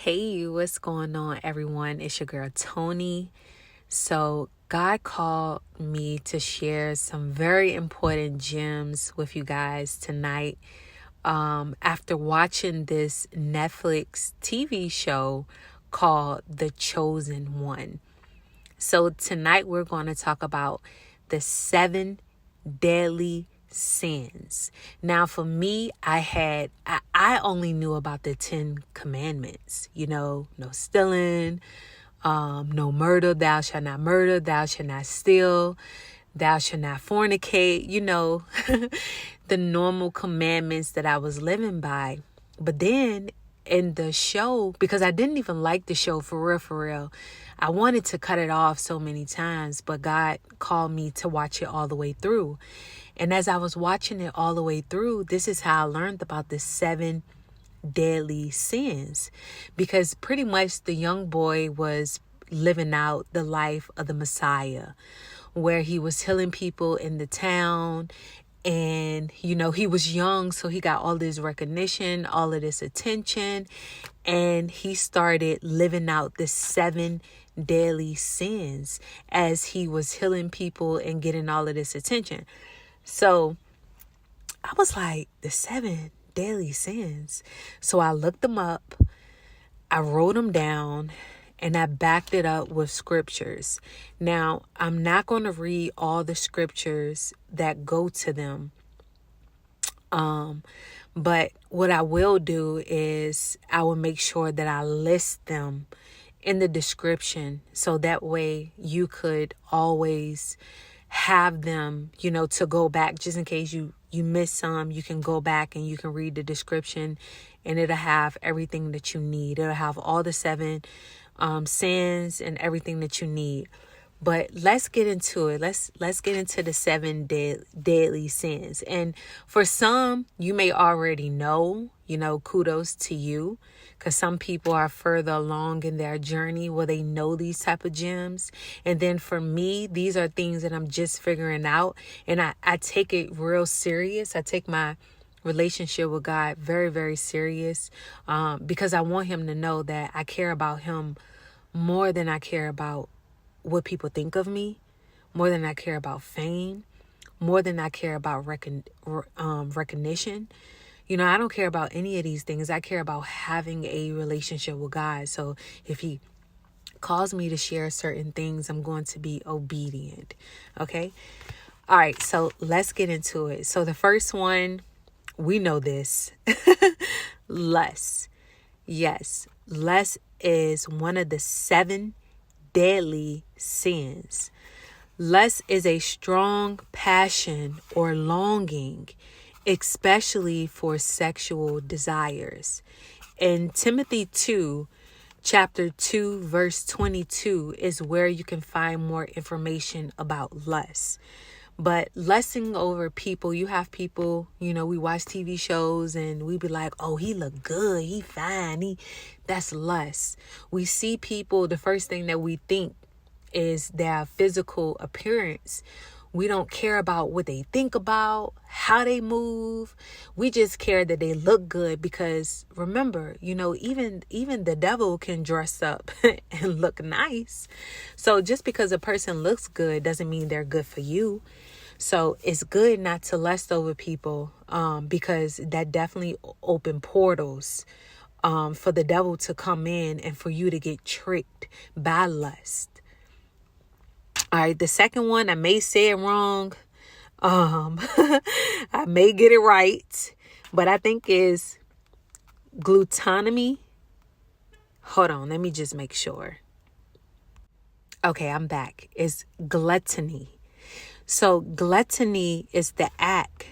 Hey, what's going on, everyone? It's your girl, Tony. So, God called me to share some very important gems with you guys tonight. After watching this Netflix TV show called The Chosen One. So, tonight we're going to talk about the 7 deadly sins. Now, for me, I only knew about the 10 commandments, no stealing, no murder, thou shalt not murder, thou shalt not steal, thou shalt not fornicate, the normal commandments that I was living by. But then in the show, because I didn't even like the show for real, I wanted to cut it off so many times, but God called me to watch it all the way through. And as I was watching it all the way through, this is how I learned about the 7 deadly sins, because pretty much the young boy was living out the life of the Messiah, where he was healing people in the town. And, he was young, so he got all this recognition, all of this attention, and he started living out the 7 deadly sins as he was healing people and getting all of this attention. So I was like, the 7 deadly sins. So I looked them up, I wrote them down, and I backed it up with scriptures. Now, I'm not going to read all the scriptures that go to them. But what I will do is I will make sure that I list them in the description. So that way you could always have them, to go back just in case you miss some. You can go back and you can read the description, and it'll have everything that you need. It'll have all the 7 sins and everything that you need. But let's get into it. Let's get into the 7 deadly sins. And for some, you may already know, kudos to you, because some people are further along in their journey where they know these type of gems. And then for me, these are things that I'm just figuring out. And I take it real serious. I take my relationship with God very, very serious, because I want him to know that I care about him more than I care about what people think of me, more than I care about fame, more than I care about recognition. I don't care about any of these things. I care about having a relationship with God. So if he calls me to share certain things, I'm going to be obedient. Okay? All right, so let's get into it. So the first one, we know this. Lust. Yes, lust is one of the 7 deadly sins. Lust is a strong passion or longing, especially for sexual desires. In Timothy 2, chapter 2, verse 22 is where you can find more information about lust. But lusting over people, you have people, we watch TV shows and we be like, oh, he look good, he fine, that's lust. We see people, the first thing that we think is their physical appearance. We don't care about what they think about, how they move. We just care that they look good, because remember, even the devil can dress up and look nice. So just because a person looks good doesn't mean they're good for you. So it's good not to lust over people, because that definitely open portals for the devil to come in and for you to get tricked by lust. All right, the second one, I may say it wrong. I may get it right, but I think is gluttony. Hold on, let me just make sure. Okay, I'm back. It's gluttony. So gluttony is the act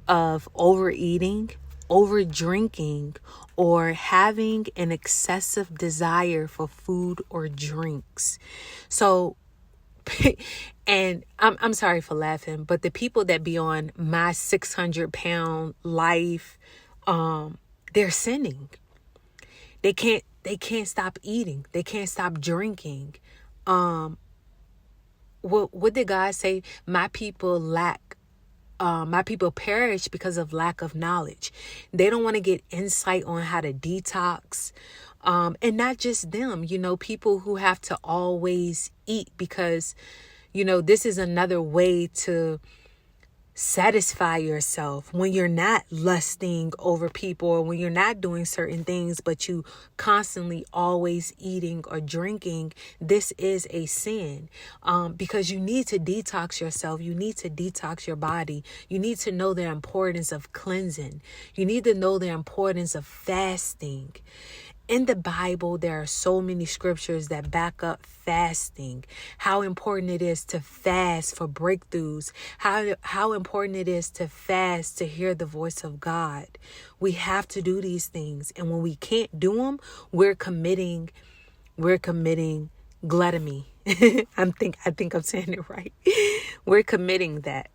of overeating, overdrinking, or having an excessive desire for food or drinks. So, and I'm sorry for laughing, but the people that be on my 600-pound life, they're sinning. They can't stop eating. They can't stop drinking. What did God say? My people lack my people perish because of lack of knowledge. They don't want to get insight on how to detox. And not just them, people who have to always eat because, this is another way to satisfy yourself when you're not lusting over people or when you're not doing certain things, but you constantly always eating or drinking. This is a sin, because you need to detox yourself. You need to detox your body. You need to know the importance of cleansing. You need to know the importance of fasting. In the Bible, there are so many scriptures that back up fasting, how important it is to fast for breakthroughs, how important it is to fast to hear the voice of God. We have to do these things. And when we can't do them, we're committing gluttony. I think I'm saying it right. We're committing that.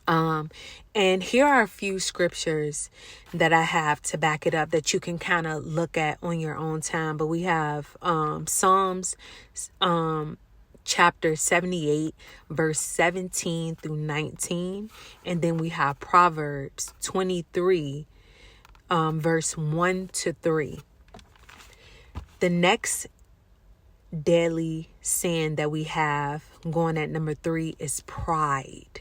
And here are a few scriptures that I have to back it up that you can kind of look at on your own time. But we have Psalms chapter 78, verse 17 through 19. And then we have Proverbs 23, verse 1 to 3. The next deadly sin that we have going at number 3 is pride.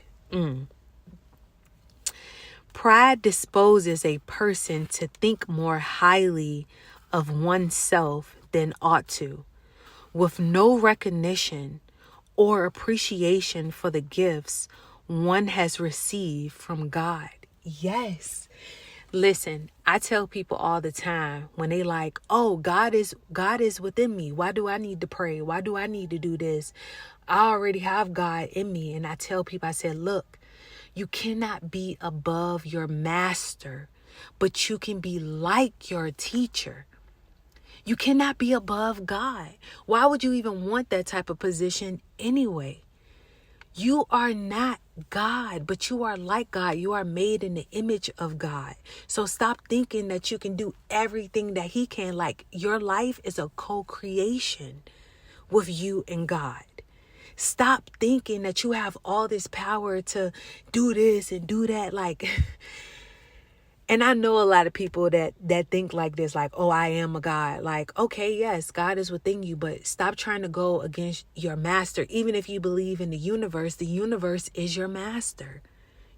Pride disposes a person to think more highly of oneself than ought to, with no recognition or appreciation for the gifts one has received from God. Yes. Listen, I tell people all the time when they like, oh, God is within me. Why do I need to pray? Why do I need to do this? I already have God in me. And I tell people, I said, look, you cannot be above your master, but you can be like your teacher. You cannot be above God. Why would you even want that type of position anyway? You are not God, but you are like God. You are made in the image of God. So stop thinking that you can do everything that He can. Like, your life is a co-creation with you and God. Stop thinking that you have all this power to do this and do that. Like, and I know a lot of people that think like this, like, oh, I am a God. Like, okay, yes, God is within you, but stop trying to go against your master. Even if you believe in the universe is your master.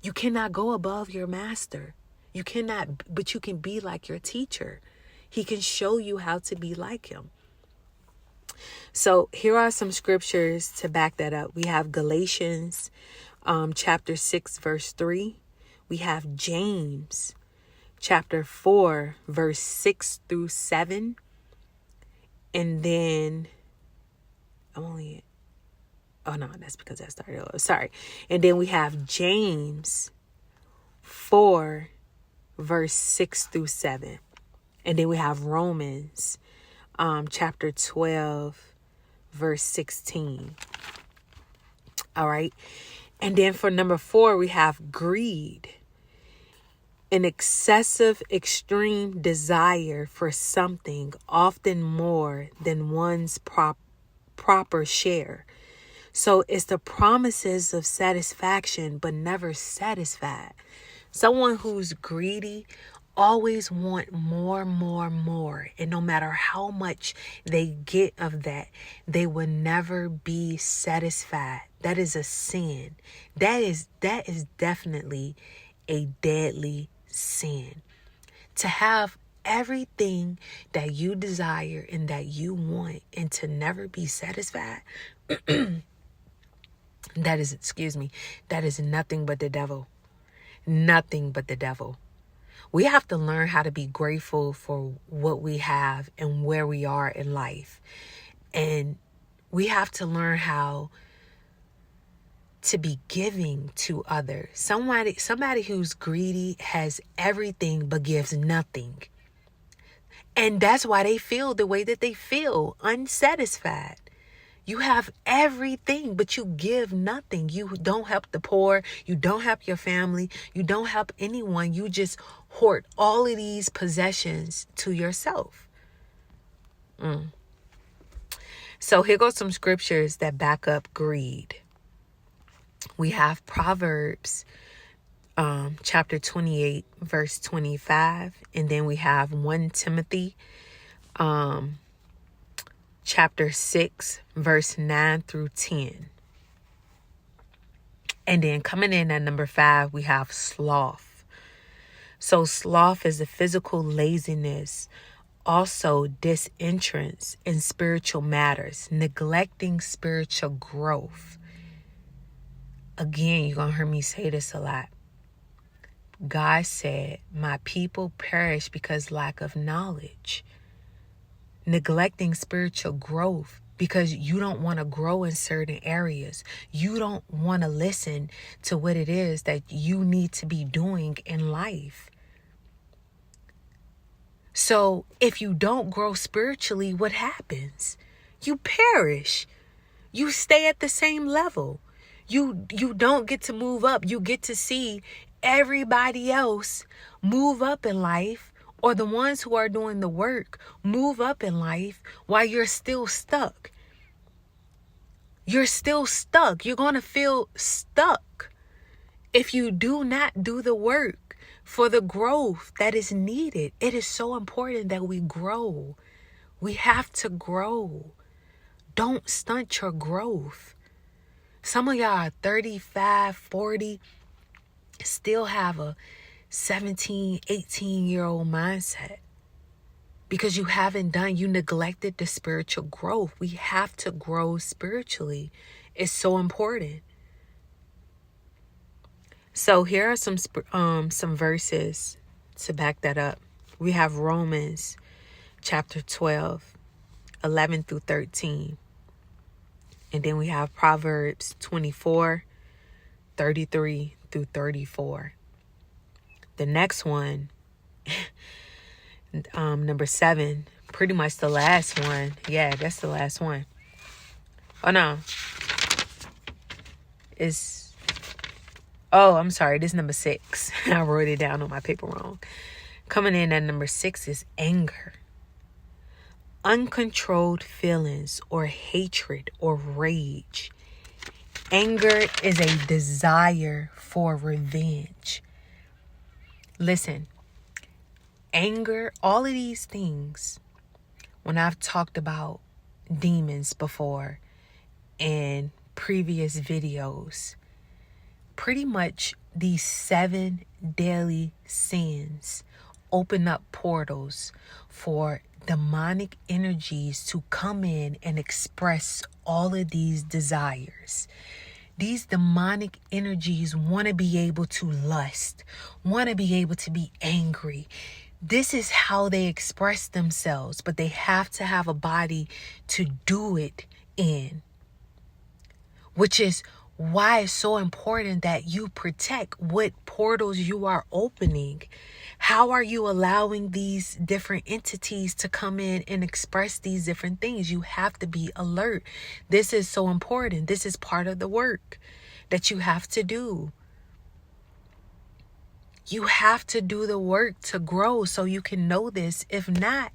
You cannot go above your master. You cannot, but you can be like your teacher. He can show you how to be like him. So here are some scriptures to back that up. We have Galatians chapter 6, verse 3. We have James chapter 4, verse 6 through 7. And then that's because I started over. Sorry. And then we have James 4, verse 6 through 7. And then we have Romans chapter 12, verse 16. All right. And then for number 4, we have greed. An excessive, extreme desire for something, often more than one's proper share. So it's the promises of satisfaction, but never satisfied. Someone who's greedy always want more. And no matter how much they get of that, they will never be satisfied. That is a sin. That is definitely a deadly sin. To have everything that you desire and that you want and to never be satisfied, that is nothing but the devil. Nothing but the devil. We have to learn how to be grateful for what we have and where we are in life. And we have to learn how to be giving to others. Somebody who's greedy has everything but gives nothing. And that's why they feel the way that they feel, unsatisfied. You have everything, but you give nothing. You don't help the poor. You don't help your family. You don't help anyone. You just hoard all of these possessions to yourself. So here goes some scriptures that back up greed. We have Proverbs chapter 28, verse 25. And then we have 1 Timothy, chapter 6, verse 9 through 10. And then coming in at number 5, we have sloth. So sloth is a physical laziness, also disinterest in spiritual matters, neglecting spiritual growth. Again, you're going to hear me say this a lot. God said, my people perish because lack of knowledge. Neglecting spiritual growth because you don't want to grow in certain areas. You don't want to listen to what it is that you need to be doing in life. So if you don't grow spiritually, what happens? You perish. You stay at the same level. You don't get to move up. You get to see everybody else move up in life, or the ones who are doing the work move up in life while you're still stuck. You're still stuck. You're going to feel stuck if you do not do the work for the growth that is needed. It is so important that we grow. We have to grow. Don't stunt your growth. Some of y'all are 35, 40, still have a 17, 18-year-old mindset because you neglected the spiritual growth. We have to grow spiritually. It's so important. So here are some verses to back that up. We have Romans chapter 12, 11 through 13. And then we have Proverbs 24, 33 through 34. The next one, number 7, pretty much the last one. Yeah, that's the last one. Oh, no. I'm sorry. This is number 6. I wrote it down on my paper wrong. Coming in at number 6 is anger. Uncontrolled feelings or hatred or rage. Anger is a desire for revenge. Listen, anger, all of these things, when I've talked about demons before in previous videos, pretty much these 7 daily sins open up portals for demonic energies to come in and express all of these desires. These demonic energies want to be able to lust, want to be able to be angry. This is how they express themselves, but they have to have a body to do it in, which is why it's so important that you protect what portals you are opening. How are you allowing these different entities to come in and express these different things? You have to be alert. This is so important. This is part of the work that you have to do. You have to do the work to grow so you can know this. If not,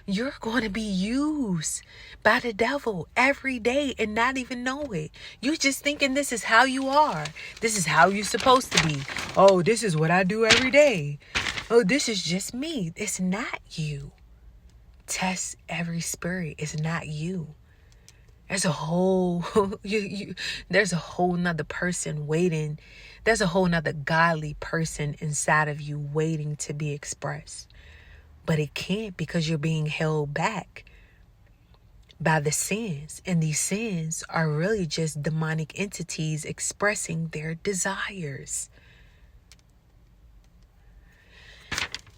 you're going to be used by the devil every day and not even know it. You're just thinking this is how you are. This is how you're supposed to be. Oh, this is what I do every day. Oh, this is just me. It's not you. Test every spirit. It's not you. There's a whole, there's a whole nother person waiting. There's a whole nother godly person inside of you waiting to be expressed. But it can't because you're being held back by the sins. And these sins are really just demonic entities expressing their desires.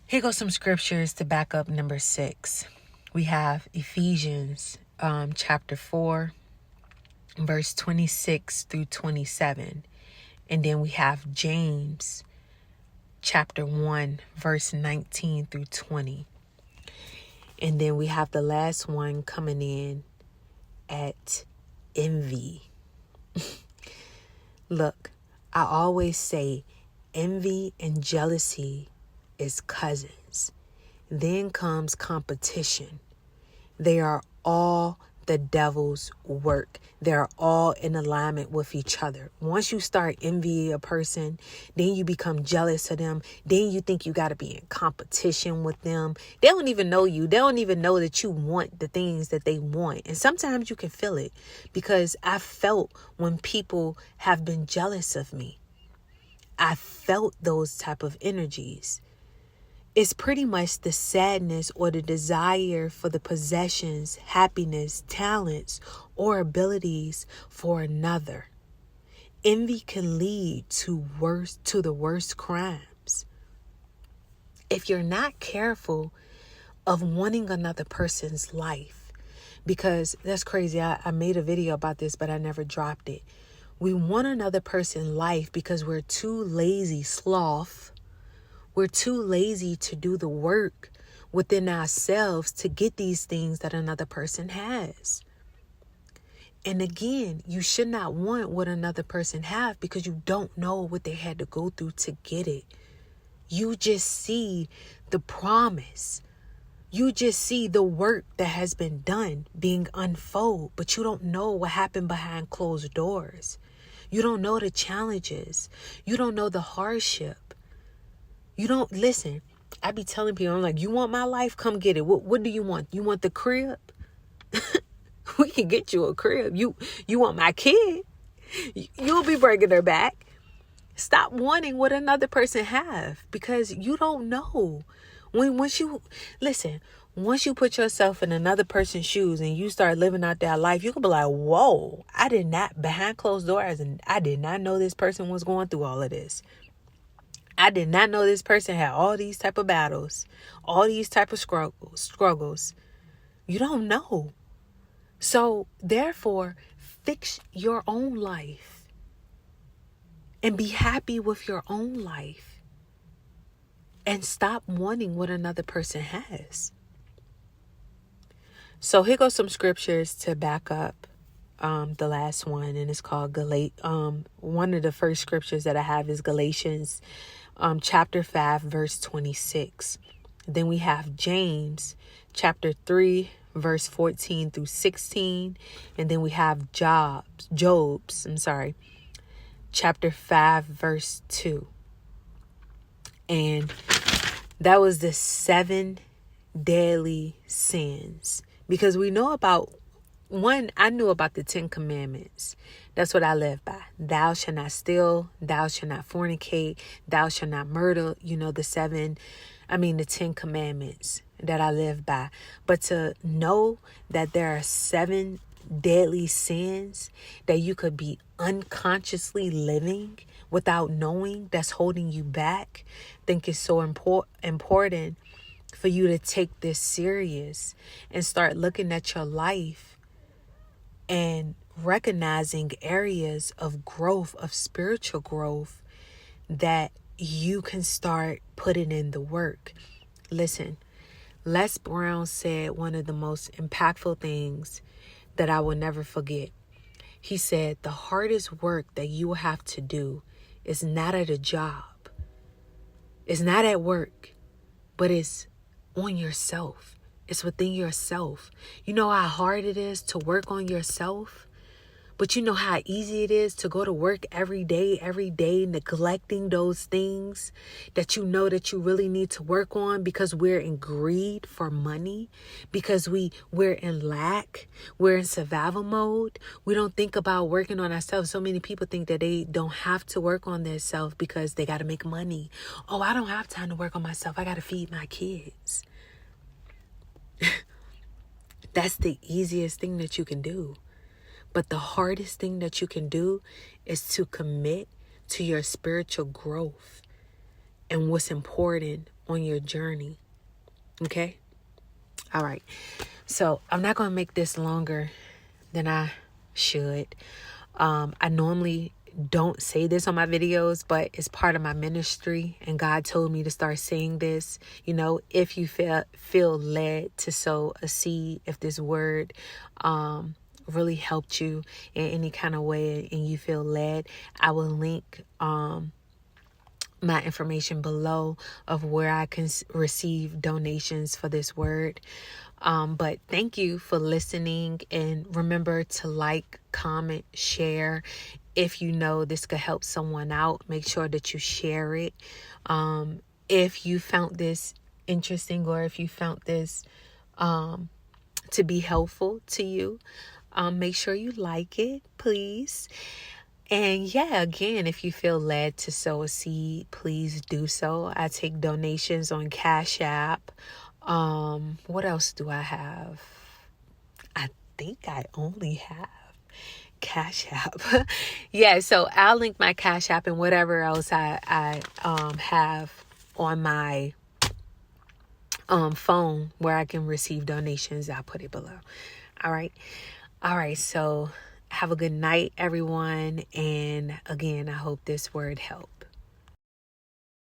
Here goes some scriptures to back up number 6. We have Ephesians chapter 4, verse 26 through 27. And then we have James chapter 1, verse 19 through 20. And then we have the last one coming in at envy. Look, I always say envy and jealousy is cousins. Then comes competition. They are all the devil's work. They're all in alignment with each other. Once you start envying a person, then you become jealous of them. Then you think you got to be in competition with them. They don't even know you. They don't even know that you want the things that they want. And sometimes you can feel it, because I felt when people have been jealous of me. I felt those type of energies. It's pretty much the sadness or the desire for the possessions, happiness, talents, or abilities for another. Envy can lead to the worst crimes. If you're not careful of wanting another person's life, because that's crazy. I made a video about this, but I never dropped it. We want another person's life because we're too lazy, sloth. We're too lazy to do the work within ourselves to get these things that another person has. And again, you should not want what another person have, because you don't know what they had to go through to get it. You just see the promise. You just see the work that has been done being unfold, but you don't know what happened behind closed doors. You don't know the challenges. You don't know the hardship. You don't listen. I be telling people, I'm like, you want my life? Come get it. What do you want? You want the crib? We can get you a crib. You want my kid? You'll be bringing her back. Stop wanting what another person have, because you don't know. Once you put yourself in another person's shoes and you start living out that life, you can be like, whoa, behind closed doors, and I did not know this person was going through all of this. I did not know this person had all these type of battles, all these type of struggles. You don't know. So therefore, fix your own life and be happy with your own life, and stop wanting what another person has. So here goes some scriptures to back up the last one, and it's called one of the first scriptures that I have is Galatians chapter 5 verse 26. Then we have James chapter 3 verse 14 through 16, and then we have Job's chapter 5 verse 2. And that was the 7 deadly sins, because we know about one. I knew about the 10 commandments. That's what I live by. Thou shalt not steal, thou shalt not fornicate, thou shalt not murder. The 10 commandments that I live by. But to know that there are 7 deadly sins that you could be unconsciously living without knowing, that's holding you back, I think it's so important for you to take this serious and start looking at your life and recognizing areas of growth, of spiritual growth, that you can start putting in the work. Listen, Les Brown said one of the most impactful things that I will never forget. He said, the hardest work that you will have to do is not at a job. It's not at work, but it's on yourself. It's within yourself. You know how hard it is to work on yourself? But you know how easy it is to go to work every day, neglecting those things that you know that you really need to work on, because we're in greed for money, because we're in lack, we're in survival mode. We don't think about working on ourselves. So many people think that they don't have to work on themselves because they got to make money. Oh, I don't have time to work on myself. I got to feed my kids. That's the easiest thing that you can do. But the hardest thing that you can do is to commit to your spiritual growth and what's important on your journey. Okay? All right. So I'm not going to make this longer than I should. I normally don't say this on my videos, but it's part of my ministry, and God told me to start saying this. If you feel led to sow a seed, if this word really helped you in any kind of way and you feel led, I will link my information below of where I can receive donations for this word. But thank you for listening, and remember to like, comment, share. If you know this could help someone out, make sure that you share it. If you found this interesting, or if you found this to be helpful to you, make sure you like it, please. And yeah, again, if you feel led to sow a seed, please do so. I take donations on Cash App. What else do I have? I think I only have Cash App. Yeah, so I'll link my Cash App and whatever else I have on my phone where I can receive donations. I'll put it below. All right, so have a good night, everyone, and again, I hope this word helped.